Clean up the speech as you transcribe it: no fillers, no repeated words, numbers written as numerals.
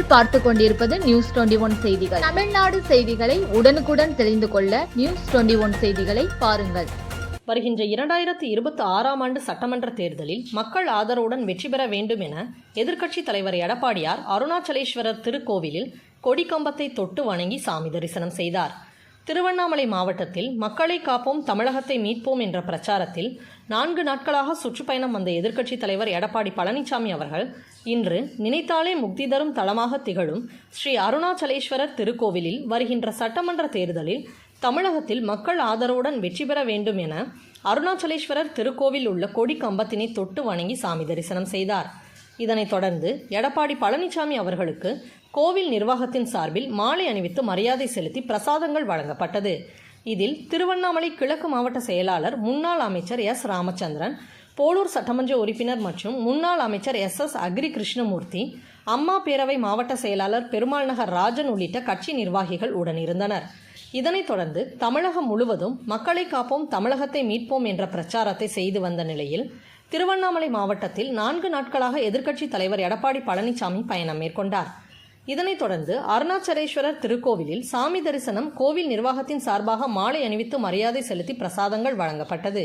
நீங்கள் பார்த்து கொண்டிருப்பது நியூஸ் 21 செய்திகள். தமிழ்நாடு செய்திகளை உடனுக்குடன் தெரிந்து கொள்ள நியூஸ் 21 செய்திகளை பாருங்கள். வருகின்ற 2026ஆம் ஆண்டு சட்டமன்ற தேர்தலில் மக்கள் ஆதரவுடன் வெற்றி பெற வேண்டும் என எதிர்க்கட்சித் தலைவர் எடப்பாடியார் அருணாச்சலேஸ்வரர் திருக்கோவிலில் கொடிக்கம்பத்தை தொட்டு வணங்கி சாமி தரிசனம் செய்தார். திருவண்ணாமலை மாவட்டத்தில் மக்களை காப்போம் தமிழகத்தை மீட்போம் என்ற பிரச்சாரத்தில் 4 நாட்களாக சுற்றுப்பயணம் வந்த எதிர்க்கட்சித் தலைவர் எடப்பாடி பழனிசாமி அவர்கள் இன்று நினைத்தாலே முக்தி தரும் தலமாக திகழும் ஸ்ரீ அருணாச்சலேஸ்வரர் திருக்கோவிலில் வருகின்ற சட்டமன்ற தேர்தலில் தமிழகத்தில் மக்கள் ஆதரவுடன் வெற்றி பெற வேண்டும் என அருணாச்சலேஸ்வரர் திருக்கோவில் உள்ள கொடி கம்பத்தினை தொட்டு வணங்கி சாமி தரிசனம் செய்தார். இதனைத் தொடர்ந்து எடப்பாடி பழனிசாமி அவர்களுக்கு கோவில் நிர்வாகத்தின் சார்பில் மாலை அணிவித்து மரியாதை செலுத்தி பிரசாதங்கள் வழங்கப்பட்டது. இதில் திருவண்ணாமலை கிழக்கு மாவட்ட செயலாளர் முன்னாள் அமைச்சர் எஸ். ராமச்சந்திரன், போலூர் சட்டமன்ற உறுப்பினர் மற்றும் முன்னாள் அமைச்சர் எஸ். அக்ரி கிருஷ்ணமூர்த்தி, அம்மா பேரவை மாவட்ட செயலாளர் பெருமாள் நகர் ராஜன் உள்ளிட்ட கட்சி நிர்வாகிகள் உடனிருந்தனர். இதனைத் தொடர்ந்து தமிழகம் முழுவதும் மக்களை காப்போம் தமிழகத்தை மீட்போம் என்ற பிரச்சாரத்தை செய்து வந்த நிலையில் திருவண்ணாமலை மாவட்டத்தில் 4 நாட்களாக எதிர்க்கட்சித் தலைவர் எடப்பாடி பழனிசாமி பயணம் மேற்கொண்டார். இதனைத் தொடர்ந்து அருணாச்சலேஸ்வரர் திருக்கோவிலில் சாமி தரிசனம், கோவில் நிர்வாகத்தின் சார்பாக மாலை அணிவித்து மரியாதை செலுத்தி பிரசாதங்கள் வழங்கப்பட்டது.